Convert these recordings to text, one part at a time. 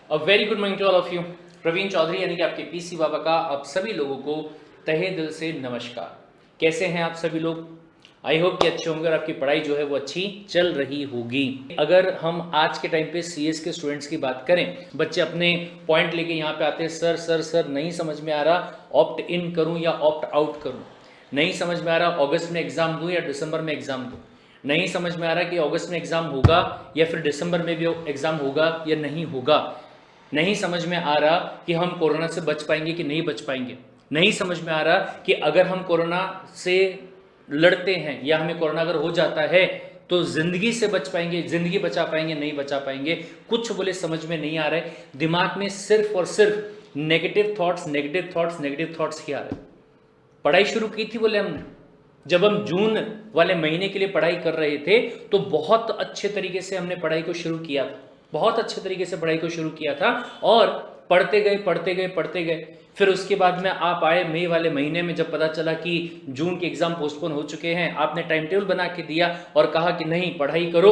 A very good morning to all of you. Praveen Chaudhary यानी कि आपके पीसी बाबा का आप सभी लोगों को तहे दिल से नमस्कार। कैसे हैं आप सभी लोग? आई होप कि अच्छे होंगे और आपकी पढ़ाई जो है वो अच्छी चल रही होगी। अगर हम आज के टाइम पे सीएस के स्टूडेंट्स की बात करें, बच्चे अपने पॉइंट लेके यहाँ पे आते हैं, सर सर सर नहीं समझ में आ रहा, ऑप्ट इन करूँ या ऑप्ट आउट करूँ, नहीं समझ में आ रहा अगस्त में एग्जाम दूँ या दिसंबर में एग्जाम दूँ, नहीं समझ में आ रहा कि अगस्त में एग्जाम होगा या फिर दिसंबर में भी एग्जाम होगा या नहीं होगा, नहीं समझ में आ रहा कि हम कोरोना से बच पाएंगे कि नहीं बच पाएंगे, नहीं समझ में आ रहा कि अगर हम कोरोना से लड़ते हैं या हमें कोरोना अगर हो जाता है तो जिंदगी से बच पाएंगे, जिंदगी बचा पाएंगे, नहीं बचा पाएंगे, कुछ बोले समझ में नहीं आ रहे। दिमाग में सिर्फ और सिर्फ negative thoughts negative thoughts negative thoughts ही आ रहे। पढ़ाई शुरू की थी बोले हमने, जब हम जून वाले महीने के लिए पढ़ाई कर रहे थे तो बहुत अच्छे तरीके से हमने पढ़ाई को शुरू किया था, बहुत अच्छे तरीके से पढ़ाई को शुरू किया था और पढ़ते गए पढ़ते गए पढ़ते गए। फिर उसके बाद में आप आए मई वाले महीने में, जब पता चला कि जून के एग्जाम पोस्टपोन हो चुके हैं, आपने टाइम टेबल बना के दिया और कहा कि नहीं पढ़ाई करो,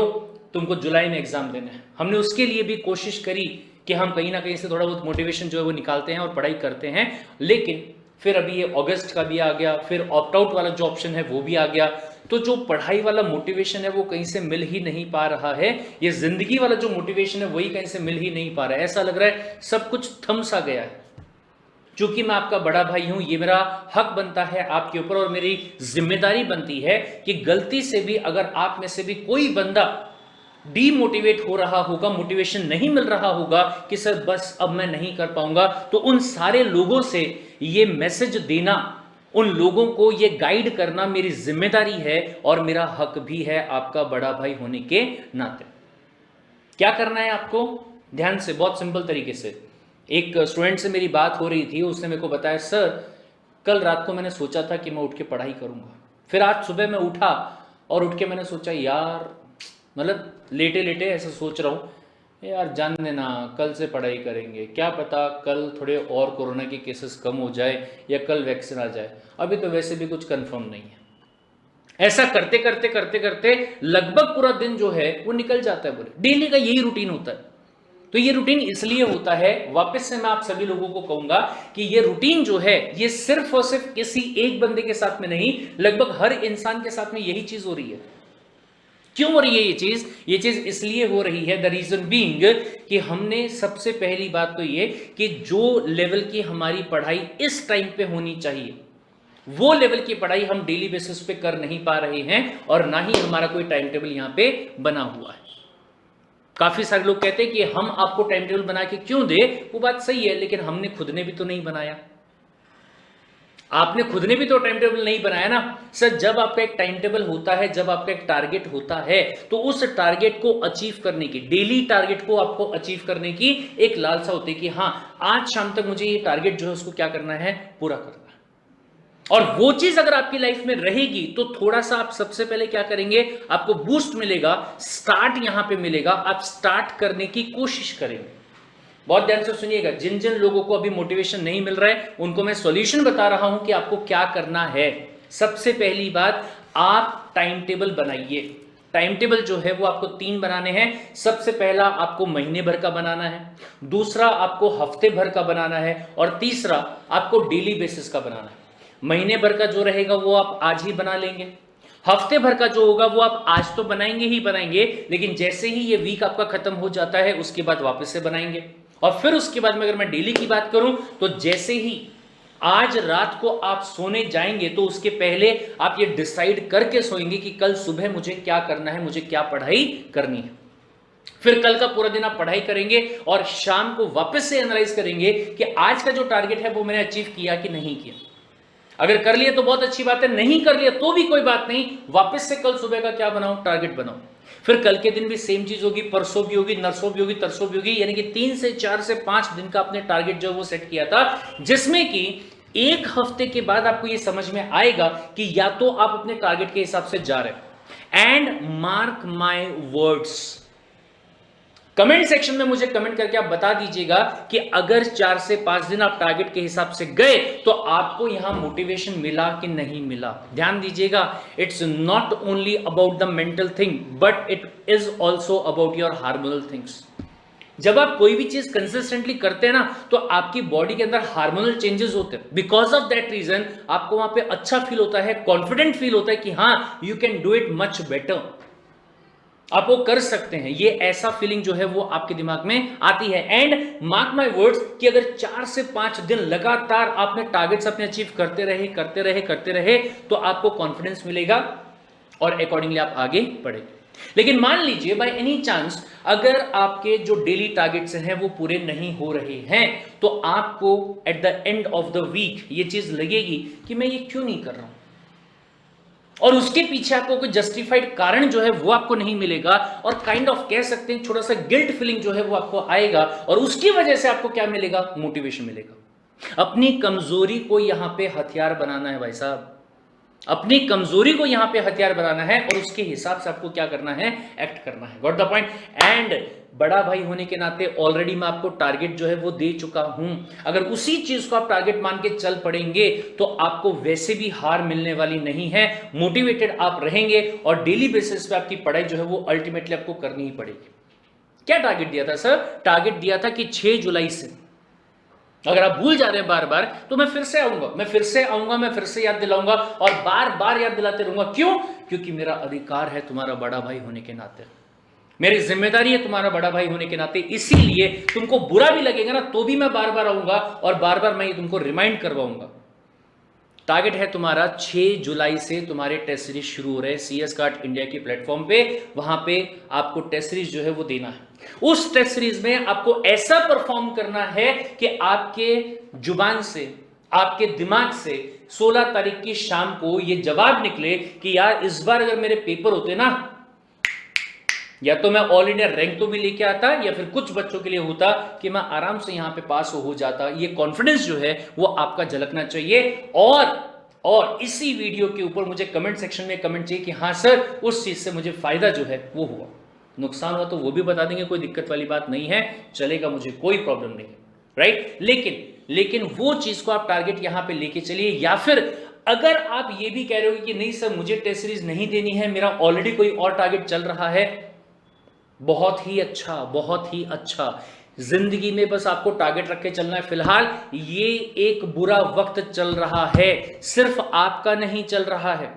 तुमको जुलाई में एग्जाम देना है। हमने उसके लिए भी कोशिश करी कि हम कहीं ना कहीं से थोड़ा बहुत मोटिवेशन जो है वो निकालते हैं और पढ़ाई करते हैं, लेकिन फिर अभी ये अगस्त का भी आ गया, फिर ऑप्ट आउट वाला जो ऑप्शन है वो भी आ गया, तो जो पढ़ाई वाला मोटिवेशन है वो कहीं से मिल ही नहीं पा रहा है। ये जिंदगी वाला जो मोटिवेशन है वही कहीं से मिल ही नहीं पा रहा है। ऐसा लग रहा है सब कुछ थम सा गया है। चूंकि मैं आपका बड़ा भाई हूं, ये मेरा हक बनता है आपके ऊपर और मेरी जिम्मेदारी बनती है कि गलती से भी अगर आप में से भी कोई बंदा डीमोटिवेट हो रहा होगा, मोटिवेशन नहीं मिल रहा होगा कि सर बस अब मैं नहीं कर पाऊंगा, तो उन सारे लोगों से ये मैसेज देना, उन लोगों को ये गाइड करना मेरी जिम्मेदारी है और मेरा हक भी है आपका बड़ा भाई होने के नाते। क्या करना है आपको? ध्यान से, बहुत सिंपल तरीके से। एक स्टूडेंट से मेरी बात हो रही थी, उसने मेरे को बताया सर कल रात को मैंने सोचा था कि मैं उठ के पढ़ाई करूंगा, फिर आज सुबह मैं उठा और उठ के मैंने सोचा यार, मतलब लेटे लेटे ऐसा सोच रहा हूँ यार जान देना, कल से पढ़ाई करेंगे, क्या पता कल थोड़े और कोरोना के केसेस कम हो जाए या कल वैक्सीन आ जाए, अभी तो वैसे भी कुछ कंफर्म नहीं है। ऐसा करते करते करते करते लगभग पूरा दिन जो है वो निकल जाता है। बोले डेली का यही रूटीन होता है। तो ये रूटीन इसलिए होता है, वापस से मैं आप सभी लोगों को कहूंगा कि ये रूटीन जो है ये सिर्फ और सिर्फ किसी एक बंदे के साथ में नहीं, लगभग हर इंसान के साथ में यही चीज हो रही है। क्यों हो रही है ये चीज? ये चीज इसलिए हो रही है, द रीजन बीइंग कि हमने सबसे पहली बात तो ये कि जो लेवल की हमारी पढ़ाई इस टाइम पे होनी चाहिए वो लेवल की पढ़ाई हम डेली बेसिस पे कर नहीं पा रहे हैं और ना ही हमारा कोई टाइम टेबल यहां पे बना हुआ है। काफी सारे लोग कहते हैं कि हम आपको टाइम टेबल बना के क्यों दे, वो बात सही है, लेकिन हमने खुद ने भी तो नहीं बनाया। आपने खुद ने भी तो टाइम टेबल नहीं बनाया ना सर। जब आपका एक टाइम टेबल होता है, जब आपका एक टारगेट होता है, तो उस टारगेट को अचीव करने की, डेली टारगेट को आपको अचीव करने की एक लालसा होती है कि हाँ आज शाम तक मुझे ये टारगेट जो है उसको क्या करना है, पूरा करना है। और वो चीज अगर आपकी लाइफ में रहेगी तो थोड़ा सा आप सबसे पहले क्या करेंगे, आपको बूस्ट मिलेगा, स्टार्ट यहां पे मिलेगा, आप स्टार्ट करने की कोशिश करेंगे। बहुत ध्यान से सुनिएगा, जिन जिन लोगों को अभी मोटिवेशन नहीं मिल रहा है उनको मैं सॉल्यूशन बता रहा हूं कि आपको क्या करना है। सबसे पहली बात, आप टाइम टेबल बनाइए। टाइम टेबल जो है वो आपको 3 बनाने हैं। सबसे पहला आपको महीने भर का बनाना है, दूसरा आपको हफ्ते भर का बनाना है और तीसरा आपको डेली बेसिस का बनाना है। महीने भर का जो रहेगा वो आप आज ही बना लेंगे, हफ्ते भर का जो होगा वो आप आज तो बनाएंगे ही बनाएंगे, लेकिन जैसे ही ये वीक आपका खत्म हो जाता है उसके बाद वापस से बनाएंगे। और फिर उसके बाद में अगर मैं डेली की बात करूं तो जैसे ही आज रात को आप सोने जाएंगे तो उसके पहले आप ये डिसाइड करके सोएंगे कि कल सुबह मुझे क्या करना है, मुझे क्या पढ़ाई करनी है। फिर कल का पूरा दिन आप पढ़ाई करेंगे और शाम को वापस से एनालाइज करेंगे कि आज का जो टारगेट है वो मैंने अचीव किया कि नहीं किया। अगर कर लिया तो बहुत अच्छी बात है, नहीं कर लिया तो भी कोई बात नहीं, वापस से कल सुबह का क्या बनाओ, टारगेट बनाओ। फिर कल के दिन भी सेम चीज होगी, परसों भी होगी, नरसों भी होगी, तरसों भी होगी, यानी कि 3 से 4 से 5 दिन का आपने टारगेट जो वो सेट किया था, जिसमें कि एक हफ्ते के बाद आपको ये समझ में आएगा कि या तो आप अपने टारगेट के हिसाब से जा रहे हैं। And mark my words, comment section में मुझे कमेंट करके आप बता दीजिएगा कि अगर 4 से 5 दिन आप टारगेट के हिसाब से गए तो आपको यहां मोटिवेशन मिला कि नहीं मिला। ध्यान दीजिएगा, it's not only about the mental thing but it is also about your hormonal things. जब आप कोई भी चीज कंसिस्टेंटली करते हैं ना, तो आपकी बॉडी के अंदर हार्मोनल चेंजेस होते हैं। बिकॉज ऑफ दैट रीजन आपको वहां पे अच्छा फील होता है, कॉन्फिडेंट फील होता है कि हाँ, you can do it much better, आप वो कर सकते हैं। ये ऐसा फीलिंग जो है वो आपके दिमाग में आती है। एंड मार्क माय वर्ड्स कि अगर 4 से 5 दिन लगातार आपने टारगेट्स अपने अचीव करते रहे तो आपको कॉन्फिडेंस मिलेगा और अकॉर्डिंगली आप आगे बढ़ेंगे। लेकिन मान लीजिए बाय एनी चांस अगर आपके जो डेली टारगेट्स हैं वो पूरे नहीं हो रहे हैं, तो आपको at the end of the week ये चीज लगेगी कि मैं ये क्यों नहीं कर रहा हूं, और उसके पीछे आपको कोई जस्टिफाइड कारण जो है वो आपको नहीं मिलेगा, और काइंड ऑफ कह सकते हैं थोड़ा सा गिल्ट फीलिंग जो है वो आपको आएगा, और उसकी वजह से आपको क्या मिलेगा, मोटिवेशन मिलेगा। अपनी कमजोरी को यहां पे हथियार बनाना है भाई साहब, अपनी कमजोरी को यहां पे हथियार बनाना है, और उसके हिसाब से आपको क्या करना है, एक्ट करना है। Got the point. एंड बड़ा भाई होने के नाते ऑलरेडी मैं आपको टारगेट जो है वो दे चुका हूं। अगर उसी चीज को आप टारगेट मान के चल पड़ेंगे तो आपको वैसे भी हार मिलने वाली नहीं है, मोटिवेटेड आप रहेंगे, और डेली बेसिस पे आपकी पढ़ाई जो है वो अल्टीमेटली आपको करनी ही पड़ेगी। क्या टारगेट दिया था सर? टारगेट दिया था कि 6 जुलाई से, अगर आप भूल जा रहे हैं बार बार, तो मैं फिर से आऊंगा, मैं फिर से याद दिलाऊंगा, और बार बार याद दिलाते रहूंगा। क्यों? क्योंकि मेरा अधिकार है तुम्हारा बड़ा भाई होने के नाते, मेरी जिम्मेदारी है तुम्हारा बड़ा भाई होने के नाते। इसीलिए तुमको बुरा भी लगेगा ना, तो भी मैं बार बार आऊंगा और बार बार मैं तुमको रिमाइंड करवाऊंगा। टारगेट है तुम्हारा 6 जुलाई से तुम्हारे टेस्ट सीरीज शुरू हो रहे हैं CS कार्ड इंडिया के प्लेटफॉर्म पे। वहां पे आपको टेस्ट सीरीज जो है वो देना है। उस टेस्ट सीरीज में आपको ऐसा परफॉर्म करना है कि आपके जुबान से, आपके दिमाग से 16 तारीख की शाम को ये जवाब निकले कि यार इस बार अगर मेरे पेपर होते ना, या तो मैं ऑल इंडिया रैंक तो भी लेके आता, या फिर कुछ बच्चों के लिए होता कि मैं आराम से यहां पे पास हो जाता। ये कॉन्फिडेंस जो है वो आपका झलकना चाहिए। और इसी वीडियो के ऊपर मुझे कमेंट सेक्शन में कमेंट चाहिए कि हाँ सर, उस चीज से मुझे फायदा जो है वो हुआ, नुकसान हुआ तो वो भी बता देंगे, कोई दिक्कत वाली बात नहीं है, चलेगा, मुझे कोई प्रॉब्लम नहीं है, राइट। लेकिन वो चीज को आप टारगेट यहां पे लेके चलिए। या फिर अगर आप ये भी कह रहे हो कि नहीं सर मुझे टेस्ट सीरीज नहीं देनी है, मेरा ऑलरेडी कोई और टारगेट चल रहा है, बहुत ही अच्छा, बहुत ही अच्छा। जिंदगी में बस आपको टारगेट रख के चलना है। फिलहाल ये एक बुरा वक्त चल रहा है, सिर्फ आपका नहीं चल रहा है,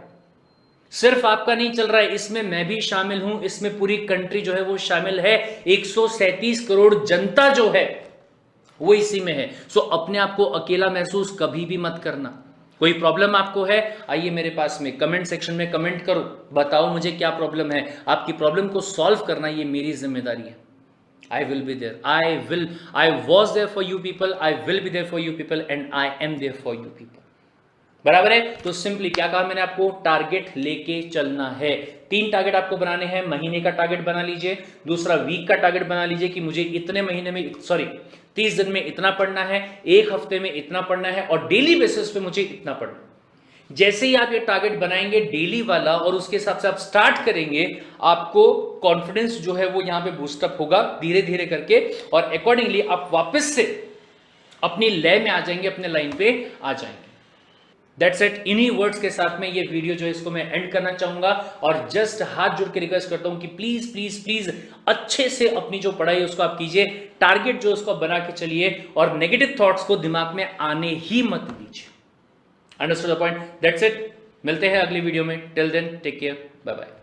सिर्फ आपका नहीं चल रहा है, इसमें मैं भी शामिल हूं, इसमें पूरी कंट्री जो है वो शामिल है। 137 करोड़ जनता जो है वो इसी में है। सो अपने आप को अकेला महसूस कभी भी मत करना। कोई प्रॉब्लम आपको है, आइए मेरे पास में कमेंट सेक्शन में कमेंट करो, बताओ मुझे क्या प्रॉब्लम है। आपकी प्रॉब्लम को सॉल्व करना ये मेरी जिम्मेदारी है। I will be there. I was there for you people. I will be there for you people, and I am there for you people. बराबर है। तो सिंपली क्या कहा मैंने आपको, टारगेट लेके चलना है। 3 टारगेट आपको बनाने हैं। महीने का टारगेट बना लीजिए, दूसरा वीक का टारगेट बना लीजिए कि मुझे इतने महीने में 30 दिन में इतना पढ़ना है, 1 हफ्ते में इतना पढ़ना है, और डेली बेसिस पे मुझे इतना पढ़ना है। जैसे ही आप ये टारगेट बनाएंगे डेली वाला, और उसके हिसाब से आप स्टार्ट करेंगे, आपको कॉन्फिडेंस जो है वो यहां पे बूस्टअप होगा धीरे धीरे करके, और अकॉर्डिंगली आप वापस से अपनी लय में आ जाएंगे, अपने लाइन पे आ जाएंगे। That's it. इन्हीं वर्ड्स के साथ में ये वीडियो जो है इसको मैं एंड करना चाहूंगा, और जस्ट हाथ जोड़ के रिक्वेस्ट करता हूं कि प्लीज प्लीज प्लीज अच्छे से अपनी जो पढ़ाई है उसको आप कीजिए, टारगेट जो उसको बना के चलिए, और नेगेटिव थॉट्स को दिमाग में आने ही मत दीजिए। Understood the point? That's it. मिलते हैं अगली वीडियो में। Till then take care, bye bye.